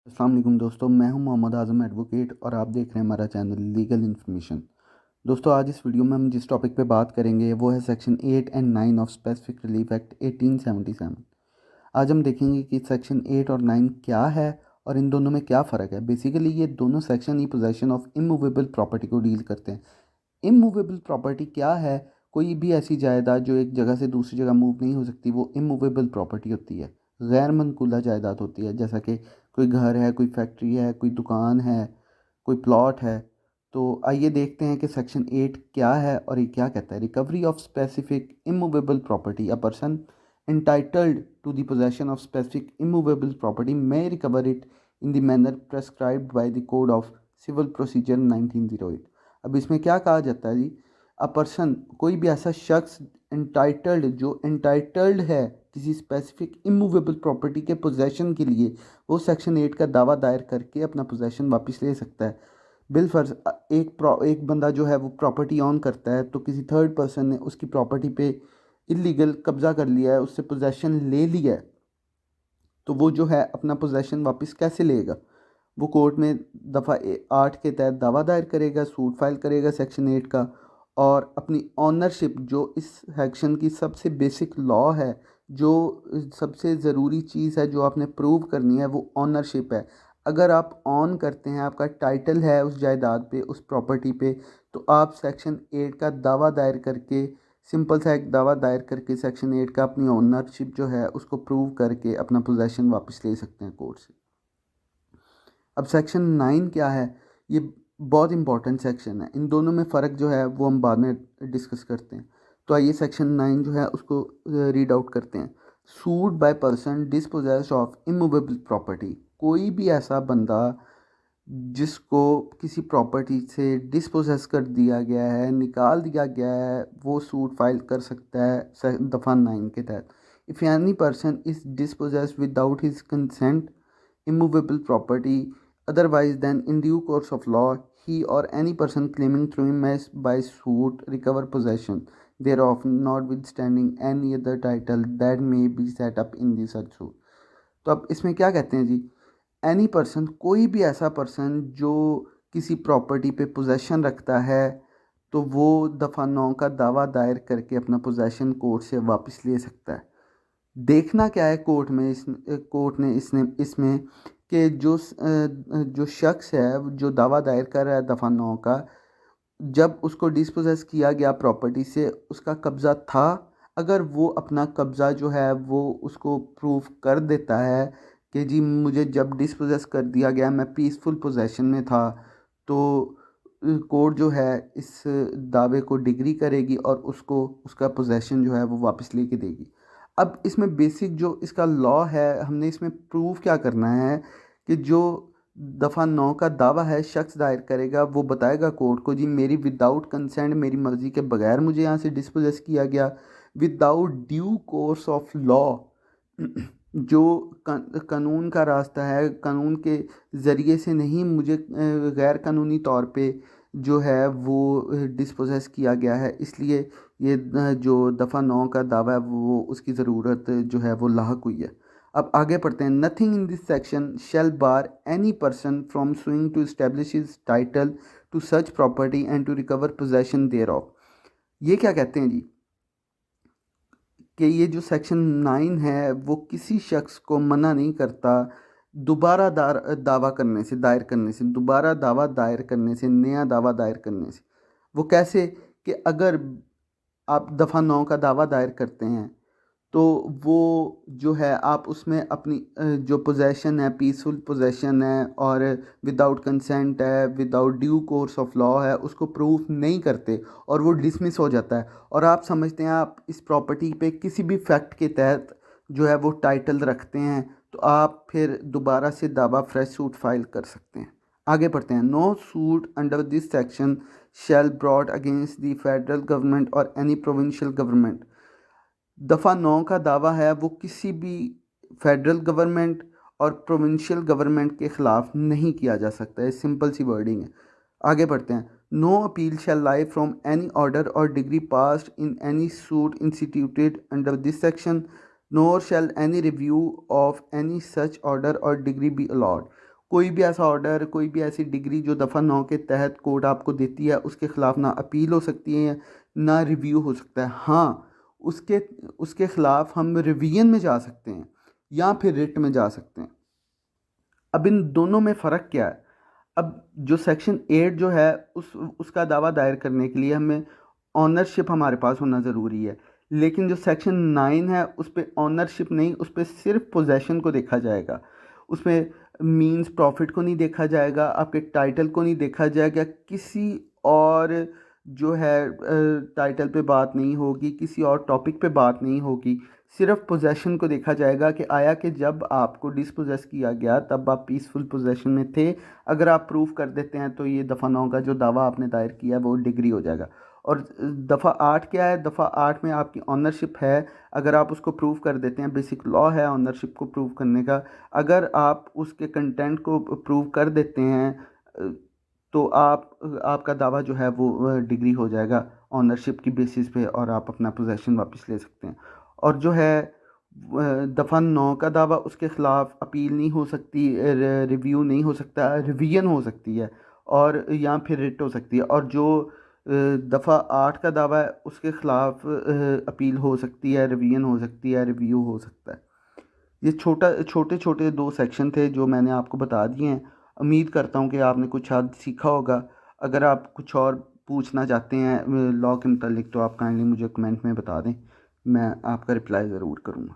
अस्सलाम वालेकुम दोस्तों, मैं हूं मोहम्मद आज़म एडवोकेट और आप देख रहे हैं हमारा चैनल लीगल इन्फॉर्मेशन। दोस्तों, आज इस वीडियो में हम जिस टॉपिक पे बात करेंगे वो है section 8 and 9 of specific relief act 1877। आज हम देखेंगे कि सेक्शन 8 और 9 क्या है और इन दोनों में क्या फ़र्क है। बेसिकली ये दोनों section he possession of immovable property को डील करते हैं। इमूवेबल प्रॉपर्टी क्या है? कोई भी ऐसी जायदाद जो एक जगह से दूसरी जगह मूव नहीं हो सकती, वो इमूवेबल प्रॉपर्टी होती है, गैर मनकूला जायदाद होती है। जैसा कि कोई घर है, कोई फैक्ट्री है, कोई दुकान है, कोई प्लॉट है। तो आइए देखते हैं कि सेक्शन 8 क्या है और ये क्या कहता है। Recovery of specific immovable property, a person entitled to the possession of specific immovable property may recover it in the manner prescribed by the Code of Civil Procedure 1908। अब इसमें क्या कहा जाता है जी? अ पर्सन, कोई भी ऐसा शख्स एंटाइटल्ड, जो एंटाइटल्ड है किसी स्पेसिफिक इमूवेबल प्रॉपर्टी के पोजेसन के लिए, वो सेक्शन 8 का दावा दायर करके अपना पोजेसन वापस ले सकता है। बिलफर्ज एक बंदा जो है वो प्रॉपर्टी ऑन करता है, तो किसी थर्ड पर्सन ने उसकी प्रॉपर्टी पे इलीगल कब्ज़ा कर लिया है, उससे पोजेसन ले लिया है, तो वो जो है अपना पोजेसन वापस कैसे लेगा? वो कोर्ट में दफ़ा 8 के तहत दावा दायर करेगा, सूट फाइल करेगा सेक्शन 8 का, और अपनी ऑनरशिप, जो इस सेक्शन की सबसे बेसिक लॉ है, जो सबसे ज़रूरी चीज़ है जो आपने प्रूव करनी है, वो ऑनरशिप है। अगर आप ऑन करते हैं, आपका टाइटल है उस जायदाद पे, उस प्रॉपर्टी पे, तो आप सेक्शन 8 का दावा दायर करके, सिंपल सा एक दावा दायर करके सेक्शन 8 का अपनी ओनरशिप जो है उसको प्रूव करके अपना पोजेसन वापस ले सकते हैं कोर्ट से। अब सेक्शन 9 क्या है? ये बहुत इंपॉर्टेंट सेक्शन है। इन दोनों में फ़र्क जो है वो हम बाद में डिस्कस करते हैं। तो आइए सेक्शन 9 जो है उसको रीड आउट करते हैं। Suit by person dispossessed of immovable property, कोई भी ऐसा बंदा जिसको किसी प्रॉपर्टी से डिस्पोजेस कर दिया गया है, निकाल दिया गया है, वो सूट फाइल कर सकता है दफ़ा 9 के तहत। If any person is dispossessed without his consent immovable property otherwise than in due course of law, he or any person claiming through him may by suit recover possession thereof, notwithstanding any other title that may be set up in the such suit। तो अब इसमें क्या कहते हैं जी? Any person, कोई भी ऐसा person जो किसी प्रॉपर्टी पे पोजेसन रखता है, तो वो दफ़ा 9 का दावा दायर करके अपना पोजेसन कोर्ट से वापस ले सकता है। देखना क्या है कोर्ट में, कोर्ट ने इसमें कि जो शख्स है जो दावा दायर कर रहा है दफ़ा 9 का, जब उसको डिस्पोजेस किया गया प्रॉपर्टी से, उसका कब्ज़ा था। अगर वो अपना कब्ज़ा जो है वो उसको प्रूफ कर देता है कि जी मुझे जब डिस्पोजेस कर दिया गया मैं पीसफुल पोजेसन में था, तो कोर्ट जो है इस दावे को डिग्री करेगी और उसको उसका पोजेसन जो है वो वापस लेके देगी। अब इसमें बेसिक जो इसका लॉ है, हमने इसमें प्रूफ क्या करना है कि जो दफ़ा 9 का दावा है शख्स दायर करेगा, वो बताएगा कोर्ट को जी मेरी विदाउट कंसेंट, मेरी मर्ज़ी के बगैर मुझे यहाँ से डिस्पोजेस किया गया, without due course of law. जो कानून का रास्ता है, कानून के ज़रिए से नहीं, मुझे गैर कानूनी तौर पे जो है वो डिस्पोजेस किया गया है, इसलिए ये जो दफ़ा 9 का दावा है वो उसकी ज़रूरत जो है वो लाहक हुई है। अब आगे पढ़ते हैं। Nothing in this section shall bar any person from suing to establish his title to such property and to recover possession thereof. ये क्या कहते हैं जी? कि ये जो सेक्शन 9 है वो किसी शख्स को मना नहीं करता दोबारा दावा करने से, दायर करने से, दोबारा दावा दायर करने से, नया दावा दायर करने से। वो कैसे? कि अगर आप दफ़ा 9 का दावा दायर करते हैं, तो वो जो है आप उसमें अपनी जो पोजेसन है, पीसफुल पोजेसन है और विदाउट कंसेंट है, without due course of law है, उसको प्रूफ नहीं करते और वो डिसमिस हो जाता है, और आप समझते हैं आप इस प्रॉपर्टी पे किसी भी फैक्ट के तहत जो है वो टाइटल रखते हैं, तो आप फिर दोबारा से दावा फ्रेश सूट फाइल कर सकते हैं। आगे पढ़ते हैं। No suit under this section shall brought against the federal government और एनी प्रोविंशियल गवर्नमेंट। दफ़ा 9 का दावा है वो किसी भी फेडरल गवर्नमेंट और प्रोविंशियल गवर्नमेंट के ख़िलाफ़ नहीं किया जा सकता है। सिंपल सी वर्डिंग है। आगे बढ़ते हैं। No appeal shall lie from any order or decree passed in any suit instituted under this section, nor shall any review of any such order or decree be allowed. कोई भी ऐसा order, कोई भी ऐसी डिग्री जो दफ़ा 9 के तहत कोर्ट आपको देती है, उसके ख़िलाफ़ ना अपील हो सकती है ना रिव्यू हो सकता है। हाँ, उसके उसके ख़िलाफ़ हम रिवीजन में जा सकते हैं या फिर रिट में जा सकते हैं। अब इन दोनों में फ़र्क क्या है? अब जो सेक्शन 8 जो है उसका दावा दायर करने के लिए हमें ऑनरशिप हमारे पास होना ज़रूरी है, लेकिन जो सेक्शन 9 है उस पे ऑनरशिप नहीं, उस पे सिर्फ पोजेसन को देखा जाएगा। उसमें मींस प्रॉफिट को नहीं देखा जाएगा, आपके टाइटल को नहीं देखा जाएगा, किसी और जो है टाइटल पे बात नहीं होगी, किसी और टॉपिक पे बात नहीं होगी, सिर्फ पोजेसन को देखा जाएगा कि आया कि जब आपको डिसपोजेस किया गया तब आप पीसफुल पोजेसन में थे। अगर आप प्रूव कर देते हैं तो ये दफ़ा 9 का जो दावा आपने दायर किया है वो डिग्री हो जाएगा। और दफ़ा 8 क्या है? दफ़ा 8 में आपकी ऑनरशिप है, अगर आप उसको प्रूव कर देते हैं, बेसिक लॉ है ऑनरशिप को प्रूव करने का। अगर आप उसके कंटेंट को प्रूव कर देते हैं तो आपका दावा जो है वो डिग्री हो जाएगा ऑनरशिप की बेसिस पे, और आप अपना पोजेसन वापस ले सकते हैं। और जो है दफ़ा 9 का दावा, उसके ख़िलाफ़ अपील नहीं हो सकती, रिव्यू नहीं हो सकता, रिवीजन हो सकती है और या फिर रिट हो सकती है। और जो दफ़ा 8 का दावा है उसके ख़िलाफ़ अपील हो सकती है, रिवीजन हो सकती है, रिव्यू हो सकता है। ये छोटे छोटे 2 सेक्शन थे जो मैंने आपको बता दिए हैं। उम्मीद करता हूँ कि आपने कुछ हद सीखा होगा। अगर आप कुछ और पूछना चाहते हैं लॉ के मुतालिक तो आप काइंडली मुझे कमेंट में बता दें, मैं आपका रिप्लाई ज़रूर करूँगा।